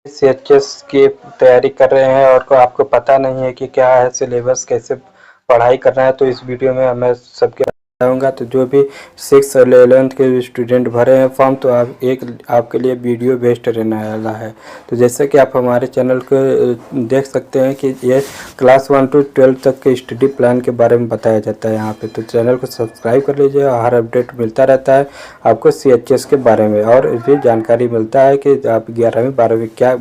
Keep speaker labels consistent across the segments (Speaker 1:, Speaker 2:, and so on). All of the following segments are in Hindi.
Speaker 1: सीएचएस की तैयारी कर रहे हैं और आपको पता नहीं है कि क्या है सिलेबस, कैसे पढ़ाई करना है, तो इस वीडियो में मैं सबके बताऊंगा। तो जो भी 6 और 11th के स्टूडेंट भरे हैं फॉर्म, तो आपके लिए वीडियो बेस्ट रहने वाला है। तो जैसे कि आप हमारे चैनल को देख सकते हैं कि ये क्लास 1 to 12 तक के स्टडी प्लान के बारे में बताया जाता है यहाँ पे। तो चैनल को सब्सक्राइब कर लीजिए और हर अपडेट मिलता रहता है आपको सीएचएस के बारे में, और भी जानकारी मिलता है कि आप 11वीं 12वीं क्या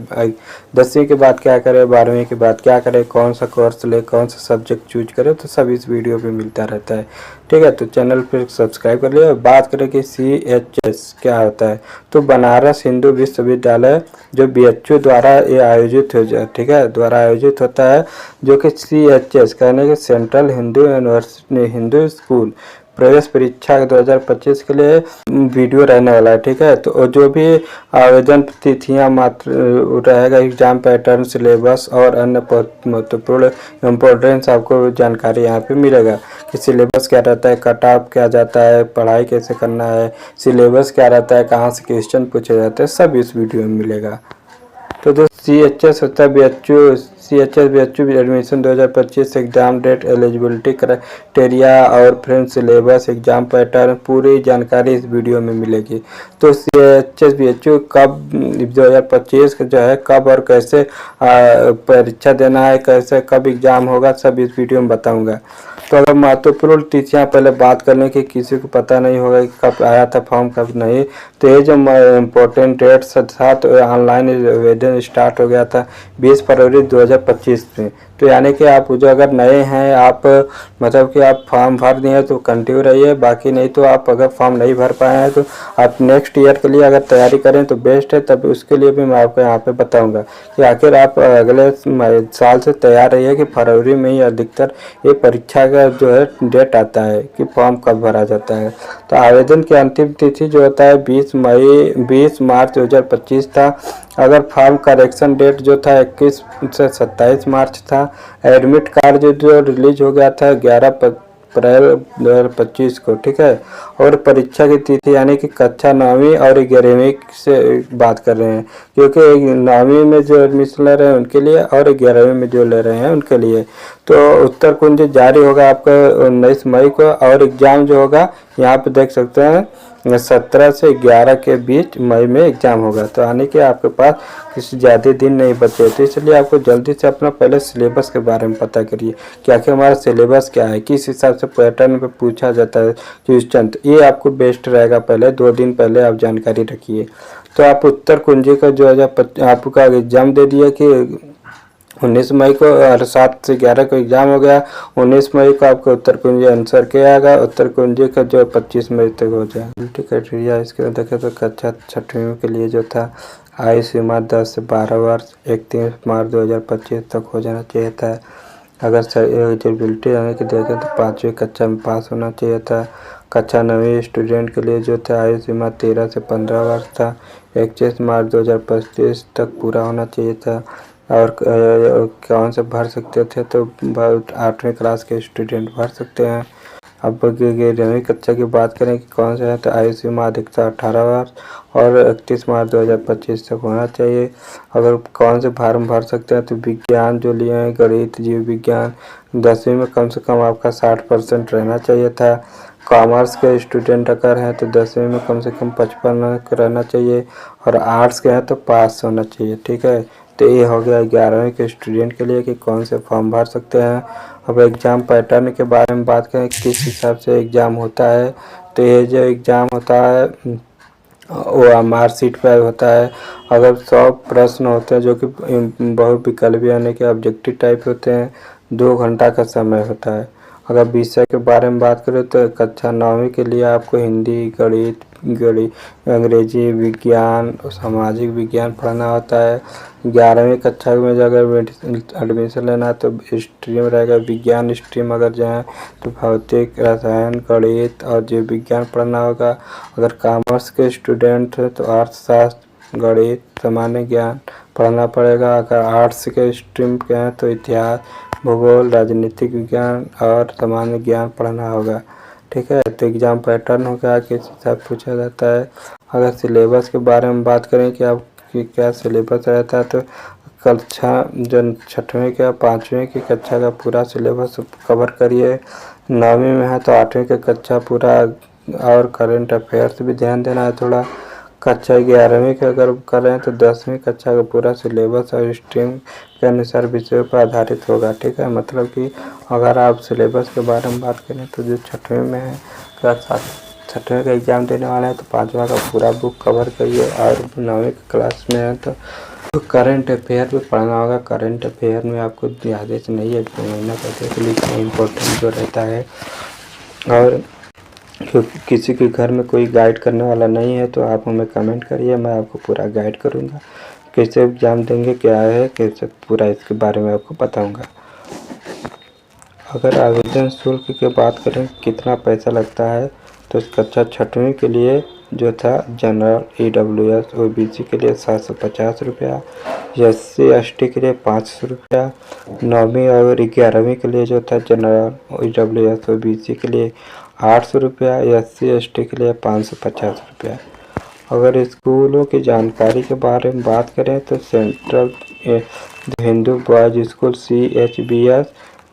Speaker 1: 10वीं के बाद क्या करें, 12वीं के बाद क्या करें, कौन सा कोर्स ले, कौन सा सब्जेक्ट चूज करें, तो सब इस वीडियो पे मिलता रहता है। ठीक है, तो चैनल पर सब्सक्राइब कर लिया। बात करें कि सीएचएस क्या होता है, तो बनारस हिंदू विश्वविद्यालय जो बीएचयू द्वारा ये आयोजित हो जाए, ठीक है, द्वारा आयोजित होता है, जो कि सीएचएस कहने के central Hindu university Hindu school प्रवेश परीक्षा 2025 के लिए वीडियो रहने वाला है। ठीक है, तो जो भी आवेदन तिथियां मात्र रहेगा, एग्जाम पैटर्न, सिलेबस और अन्य महत्वपूर्ण इम्पोर्टेंस आपको जानकारी यहाँ पे मिलेगा कि सिलेबस क्या रहता है, कट ऑफ क्या जाता है, पढ़ाई कैसे करना है, सिलेबस क्या रहता है, कहाँ से क्वेश्चन पूछे जाते हैं, सब इस वीडियो में मिलेगा। तो जो सीएचएस होता है CHS BHU admission 2025 exam date, eligibility criteria और फ्रेंड सिलेबस, एग्जाम पैटर्न, पूरी जानकारी इस वीडियो में मिलेगी। तो सीएचएस बीएचयू कब 2025 जो है कब और कैसे परीक्षा देना है, कैसे कब एग्जाम होगा, सब इस वीडियो में बताऊंगा। तो अगर महत्वपूर्ण तिथियां पहले बात करने की किसी को पता नहीं होगा कि कब आया था फॉर्म कब नहीं, तो ये जो इम्पोर्टेंट डेट्स था, तो ऑनलाइन आवेदन स्टार्ट हो गया था 20 फरवरी 2025 में। तो यानी कि आप जो अगर नए हैं, आप मतलब कि आप फॉर्म भर दिए तो कंटिन्यू रहिए, बाकी नहीं तो आप अगर फॉर्म नहीं भर पाए हैं तो आप नेक्स्ट ईयर के लिए अगर तैयारी करें तो बेस्ट है। तब उसके लिए भी मैं आपको यहाँ पे बताऊंगा कि आखिर आप अगले साल से तैयार रहिए कि फरवरी में ही अधिकतर ये परीक्षा का जो है डेट आता है कि फॉर्म कब भरा जाता है। तो आवेदन की अंतिम तिथि जो होता है 20 मार्च 2025 था। अगर फॉर्म करेक्शन डेट जो था 21 से 27 मार्च था। एडमिट कार्ड जो रिलीज हो गया था 11 अप्रैल 2025 को। ठीक है, और परीक्षा की तिथि यानी कि कक्षा 9वीं और 11वीं से बात कर रहे हैं, क्योंकि 9वीं में जो एडमिशन ले रहे हैं उनके लिए और 11वीं में जो ले रहे हैं उनके लिए। तो उत्तर कुंज जारी होगा आपका 19 मई को, और एग्ज़ाम जो होगा यहाँ पे देख सकते हैं 17 से 11 के बीच मई में एग्ज़ाम होगा। तो यानी कि आपके पास किसी ज़्यादा दिन नहीं बचे, तो इसलिए आपको जल्दी से अपना पहले सिलेबस के बारे में पता करिए कि आखिर हमारा सिलेबस क्या है, किस हिसाब से पैटर्न पे पूछा जाता है क्वेश्चन। तो ये आपको बेस्ट रहेगा, पहले 2 दिन पहले आप जानकारी रखिए। तो आप उत्तर कुंजी का जो है आपका एग्ज़ाम दे दिया कि 19 मई को, और 7 से 11 को एग्ज़ाम हो गया। 19 मई को आपको उत्तर कुंजी आंसर किया आएगा, उत्तर कुंजी का जो 25 मई तक हो जाएगा। क्राइटेरिया इसके देखें तो कक्षा 6वीं के लिए जो था आयु सीमा 10 से 12 वर्ष 31 मार्च 2025 तक हो जाना चाहिए था। अगर एलिजिबिलिटी यानी कि देखें तो 5वीं कक्षा में पास होना चाहिए था। कक्षा 9वीं स्टूडेंट के लिए जो था आयु सीमा 13 से 15 वर्ष था। 21 मार्च 2025 तक पूरा होना चाहिए था। और कौन से भर सकते थे, तो 8वीं क्लास के स्टूडेंट भर सकते हैं। अब 11वीं कक्षा की बात करें कि कौन से है, तो आयु सीमा अधिकता 18 वर्ष और 31 मार्च 2025 तक होना चाहिए। अगर कौन से फार्म भर सकते हैं, तो विज्ञान जो लिए हैं, गणित, जीव विज्ञान, 10वीं में कम से कम आपका 60% रहना चाहिए था। कॉमर्स के स्टूडेंट अगर हैं तो 10वीं में कम से कम 55 रहना चाहिए, और आर्ट्स के हैं तो पास होना चाहिए। ठीक है, तो ये हो गया 11वीं के स्टूडेंट के लिए कि कौन से फॉर्म भर सकते हैं। अब एग्ज़ाम पैटर्न के बारे में बात करें किस हिसाब से एग्ज़ाम होता है, तो ये जो एग्ज़ाम होता है वो मार्कशीट पर होता है। अगर 100 प्रश्न होते हैं जो कि बहुविकल्पी यानी कि ऑब्जेक्टिव टाइप होते हैं, 2 घंटा का समय होता है। अगर विषय के बारे में बात करें तो कक्षा 9वीं के लिए आपको हिंदी, गणित, अंग्रेजी, विज्ञान और सामाजिक विज्ञान पढ़ना होता है। 11वीं कक्षा में अगर एडमिशन लेना है तो स्ट्रीम रहेगा विज्ञान स्ट्रीम, अगर जाएँ तो भौतिक, रसायन, गणित और जीव विज्ञान पढ़ना होगा। अगर कॉमर्स के स्टूडेंट हैं तो अर्थशास्त्र, गणित, सामान्य ज्ञान पढ़ना पड़ेगा। अगर आर्ट्स के स्ट्रीम के हैं तो इतिहास, भूगोल, राजनीतिक विज्ञान और सामान्य ज्ञान पढ़ना होगा। ठीक है, तो एग्ज़ाम पैटर्न हो गया किस हिसाब से पूछा जाता है। अगर सिलेबस के बारे में बात करें कि आप कि क्या सिलेबस रहता है। तो कक्षा जो 6वीं का 5वीं की कक्षा का पूरा सिलेबस कवर करिए। 9वीं में है तो 8वीं का कक्षा पूरा और करंट अफेयर्स भी ध्यान देना है थोड़ा। कक्षा 11वीं का अगर कर रहे हैं तो 10वीं कक्षा का पूरा सिलेबस और स्ट्रीम के अनुसार विषयों पर आधारित होगा। ठीक है, मतलब कि अगर आप सिलेबस के बारे में बात करें तो जो 6वीं में है क्लास 6वीं का एग्ज़ाम देने वाला है तो 5वां का पूरा बुक कवर करिए। और 9वीं क्लास में है तो करंट अफेयर भी पढ़ना होगा। करंट अफेयर में आपको आदेश नहीं है कि महीना पढ़ते के लिए इम्पोर्टेंट जो रहता है। और किसी के घर में कोई गाइड करने वाला नहीं है तो आप हमें कमेंट करिए, मैं आपको पूरा गाइड करूँगा कैसे एग्ज़ाम देंगे, क्या है कैसे, पूरा इसके बारे में आपको बताऊँगा। अगर आवेदन शुल्क की बात करें कितना पैसा लगता है तो इस कक्षा 6वीं के लिए जो था जनरल EWS OBC के लिए 750 रुपया, SC ST के लिए 500 रुपया, 9वीं और 11वीं के लिए जो था जनरल EWS OBC के लिए 800 रुपया, SC ST के लिए 550 रुपया। अगर स्कूलों की जानकारी के बारे में बात करें तो central Hindu boys school CHBS,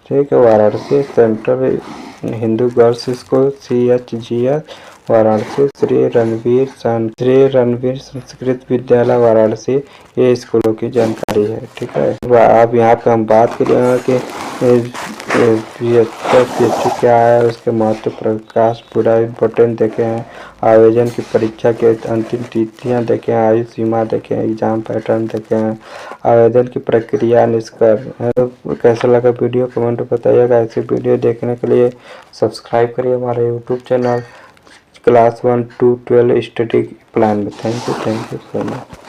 Speaker 1: ठीक है, Varanasi, central Hindu girls school CHGS Varanasi, Shri Ranveer Sanskrit विद्यालय वाराणसी, ये स्कूलों की जानकारी है। ठीक है, अब यहाँ पे हम बात करेंगे कि PHU क्या है, उसके महत्व प्रकाश पूरा इम्पोर्टेंट देखे हैं। आवेदन की परीक्षा के अंतिम तिथियां देखें, आयु सीमा देखें, एग्जाम पैटर्न देखें, आवेदन की प्रक्रिया निष्कर्ष। तो कैसा लगा वीडियो कमेंट में बताइएगा। ऐसे वीडियो देखने के लिए सब्सक्राइब करिए हमारे YouTube channel class 1 to 12 study plan में। Thank you so much.